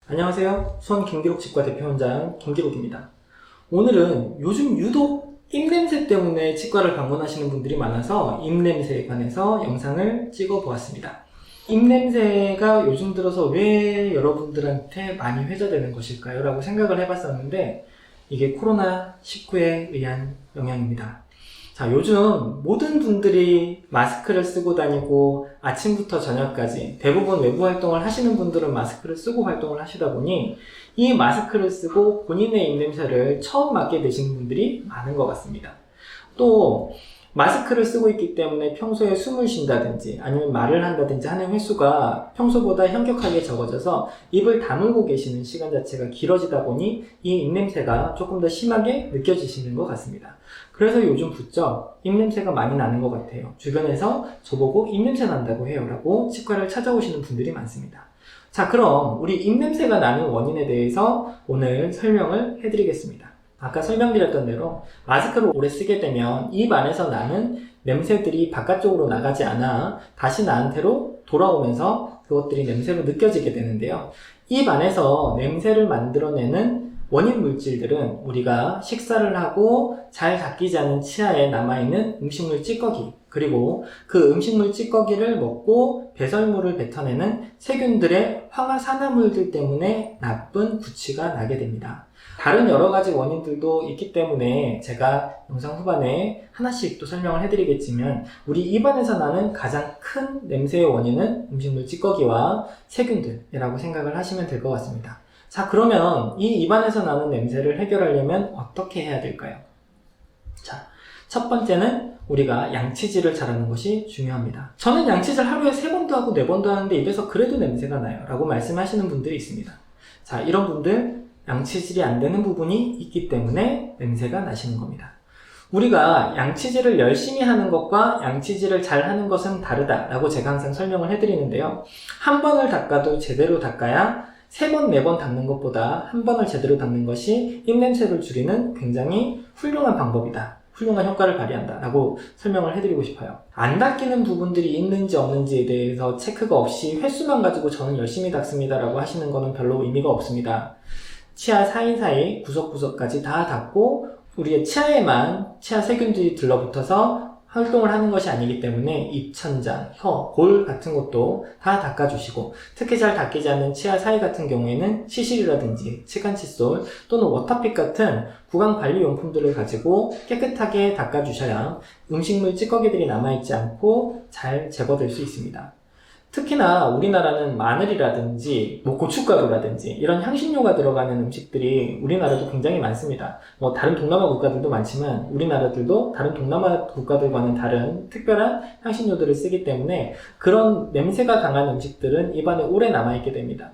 안녕하세요. 수원 김기록치과 대표원장 김기록입니다. 오늘은 요즘 유독 입냄새 때문에 치과를 방문하시는 분들이 많아서 입냄새에 관해서 영상을 찍어 보았습니다. 입냄새가 요즘 들어서 왜 여러분들한테 많이 회자되는 것일까요? 라고 생각을 해봤었는데 이게 코로나19에 의한 영향입니다. 자, 요즘 모든 분들이 마스크를 쓰고 다니고 아침부터 저녁까지 대부분 외부 활동을 하시는 분들은 마스크를 쓰고 활동을 하시다 보니 이 마스크를 쓰고 본인의 입냄새를 처음 맡게 되시는 분들이 많은 것 같습니다. 또 마스크를 쓰고 있기 때문에 평소에 숨을 쉰다든지 아니면 말을 한다든지 하는 횟수가 평소보다 현격하게 적어져서 입을 다물고 계시는 시간 자체가 길어지다 보니 이 입냄새가 조금 더 심하게 느껴지시는 것 같습니다. 그래서 요즘 부쩍 입냄새가 많이 나는 것 같아요. 주변에서 저보고 입냄새 난다고 해요 라고 치과를 찾아오시는 분들이 많습니다. 자, 그럼 우리 입냄새가 나는 원인에 대해서 오늘 설명을 해드리겠습니다. 아까 설명드렸던 대로 마스크를 오래 쓰게 되면 입 안에서 나는 냄새들이 바깥쪽으로 나가지 않아 다시 나한테로 돌아오면서 그것들이 냄새로 느껴지게 되는데요. 입 안에서 냄새를 만들어내는 원인 물질들은 우리가 식사를 하고 잘 닦이지 않은 치아에 남아있는 음식물 찌꺼기, 그리고 그 음식물 찌꺼기를 먹고 배설물을 뱉어내는 세균들의 황화산화물들 때문에 나쁜 구취가 나게 됩니다. 다른 여러 가지 원인들도 있기 때문에 제가 영상 후반에 하나씩 또 설명을 해드리겠지만 우리 입안에서 나는 가장 큰 냄새의 원인은 음식물 찌꺼기와 세균들이라고 생각을 하시면 될 것 같습니다. 자, 그러면 이 입안에서 나는 냄새를 해결하려면 어떻게 해야 될까요? 자, 첫 번째는 우리가 양치질을 잘하는 것이 중요합니다. 저는 양치질 하루에 3번도 하고 4번도 하는데 입에서 그래도 냄새가 나요 라고 말씀하시는 분들이 있습니다. 자, 이런 분들 양치질이 안 되는 부분이 있기 때문에 냄새가 나시는 겁니다. 우리가 양치질을 열심히 하는 것과 양치질을 잘 하는 것은 다르다라고 제가 항상 설명을 해드리는데요. 한 번을 닦아도 제대로 닦아야 3번, 4번 닦는 것보다 한 번을 제대로 닦는 것이 입냄새를 줄이는 굉장히 훌륭한 방법이다. 훌륭한 효과를 발휘한다 라고 설명을 해드리고 싶어요. 안 닦이는 부분들이 있는지 없는지에 대해서 체크가 없이 횟수만 가지고 저는 열심히 닦습니다 라고 하시는 거는 별로 의미가 없습니다. 치아 사이사이 구석구석까지 다 닦고 우리의 치아에만 치아 세균들이 들러붙어서 활동을 하는 것이 아니기 때문에 입천장, 혀, 볼 같은 것도 다 닦아주시고 특히 잘 닦이지 않는 치아 사이 같은 경우에는 시실이라든지 치간 칫솔 또는 워터픽 같은 구강관리용품들을 가지고 깨끗하게 닦아주셔야 음식물 찌꺼기들이 남아있지 않고 잘 제거될 수 있습니다. 특히나 우리나라는 마늘이라든지 고춧가루라든지 이런 향신료가 들어가는 음식들이 우리나라도 굉장히 많습니다. 다른 동남아 국가들도 많지만 우리나라들도 다른 동남아 국가들과는 다른 특별한 향신료들을 쓰기 때문에 그런 냄새가 강한 음식들은 입안에 오래 남아있게 됩니다.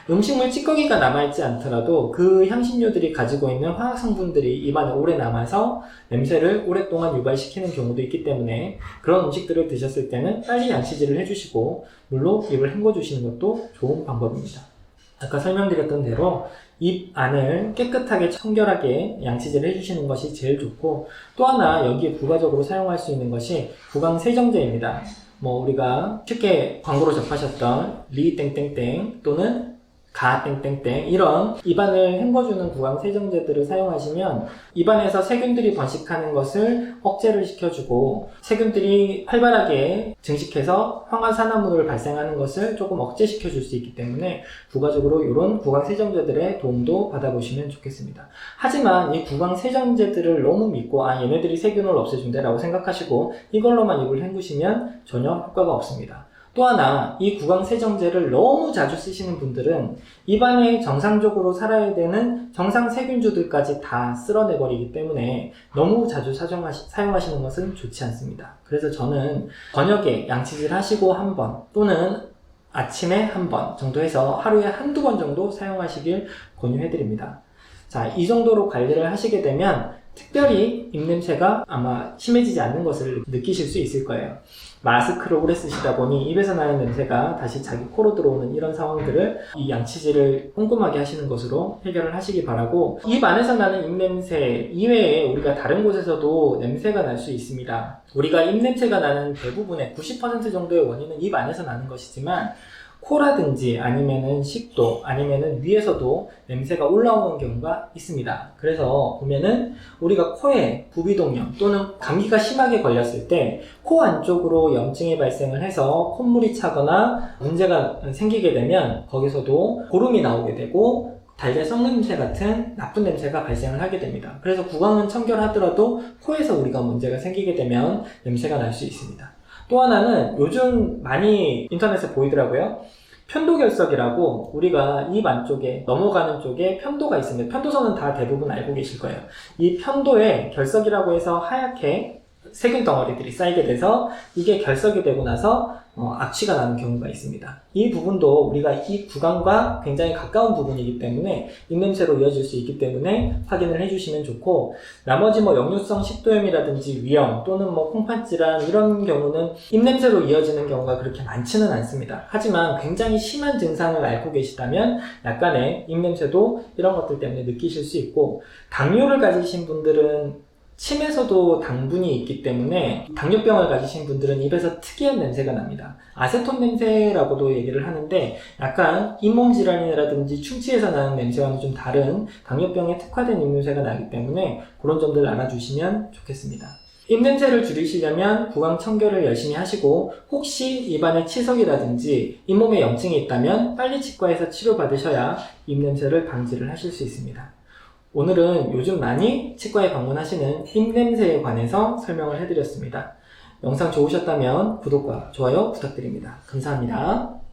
음식물 찌꺼기가 남아있지 않더라도 그 향신료들이 가지고 있는 화학성분들이 입안에 오래 남아서 냄새를 오랫동안 유발시키는 경우도 있기 때문에 그런 음식들을 드셨을 때는 빨리 양치질을 해주시고 물로 입을 헹궈주시는 것도 좋은 방법입니다. 아까 설명드렸던 대로 입 안을 깨끗하게 청결하게 양치질을 해주시는 것이 제일 좋고 또 하나 여기에 부가적으로 사용할 수 있는 것이 구강세정제입니다. 우리가 쉽게 광고로 접하셨던 리땡땡땡 또는 가 땡땡땡 이런 입안을 헹궈주는 구강 세정제들을 사용하시면 입안에서 세균들이 번식하는 것을 억제를 시켜주고 세균들이 활발하게 증식해서 황화산화물을 발생하는 것을 조금 억제시켜 줄 수 있기 때문에 부가적으로 이런 구강 세정제들의 도움도 받아보시면 좋겠습니다. 하지만 이 구강 세정제들을 너무 믿고 얘네들이 세균을 없애준대 라고 생각하시고 이걸로만 입을 헹구시면 전혀 효과가 없습니다. 또 하나 이 구강세정제를 너무 자주 쓰시는 분들은 입안에 정상적으로 살아야 되는 정상 세균주들까지 다 쓸어내버리기 때문에 너무 자주 사용하시는 것은 좋지 않습니다. 그래서 저는 저녁에 양치질 하시고 한 번 또는 아침에 한 번 정도 해서 하루에 한두 번 정도 사용하시길 권유해드립니다. 자, 이 정도로 관리를 하시게 되면 특별히 입냄새가 아마 심해지지 않는 것을 느끼실 수 있을 거예요. 마스크를 오래 쓰시다 보니 입에서 나는 냄새가 다시 자기 코로 들어오는 이런 상황들을 이 양치질을 꼼꼼하게 하시는 것으로 해결을 하시기 바라고, 입 안에서 나는 입냄새 이외에 우리가 다른 곳에서도 냄새가 날 수 있습니다. 우리가 입냄새가 나는 대부분의 90% 정도의 원인은 입 안에서 나는 것이지만 코라든지 아니면은 식도 아니면은 위에서도 냄새가 올라오는 경우가 있습니다. 그래서 보면은 우리가 코에 부비동염 또는 감기가 심하게 걸렸을 때 코 안쪽으로 염증이 발생을 해서 콧물이 차거나 문제가 생기게 되면 거기서도 고름이 나오게 되고 달걀 썩는 냄새 같은 나쁜 냄새가 발생을 하게 됩니다. 그래서 구강은 청결하더라도 코에서 우리가 문제가 생기게 되면 냄새가 날 수 있습니다. 또 하나는 요즘 많이 인터넷에 보이더라고요. 편도결석이라고 우리가 입 안쪽에 넘어가는 쪽에 편도가 있습니다. 편도선은 다 대부분 알고 계실 거예요. 이 편도에 결석이라고 해서 하얗게 세균 덩어리들이 쌓이게 돼서 이게 결석이 되고 나서 악취가 나는 경우가 있습니다. 이 부분도 우리가 이 구강과 굉장히 가까운 부분이기 때문에 입냄새로 이어질 수 있기 때문에 확인을 해주시면 좋고, 나머지 역류성 식도염이라든지 위염 또는 콩팥질환 이런 경우는 입냄새로 이어지는 경우가 그렇게 많지는 않습니다. 하지만 굉장히 심한 증상을 앓고 계시다면 약간의 입냄새도 이런 것들 때문에 느끼실 수 있고, 당뇨를 가지신 분들은 침에서도 당분이 있기 때문에 당뇨병을 가지신 분들은 입에서 특이한 냄새가 납니다. 아세톤 냄새라고도 얘기를 하는데 약간 잇몸 질환이라든지 충치에서 나는 냄새와는 좀 다른 당뇨병에 특화된 입냄새가 나기 때문에 그런 점들 알아주시면 좋겠습니다. 입냄새를 줄이시려면 구강 청결을 열심히 하시고, 혹시 입안에 치석이라든지 잇몸에 염증이 있다면 빨리 치과에서 치료받으셔야 입냄새를 방지를 하실 수 있습니다. 오늘은 요즘 많이 치과에 방문하시는 입냄새에 관해서 설명을 해드렸습니다. 영상 좋으셨다면 구독과 좋아요 부탁드립니다. 감사합니다.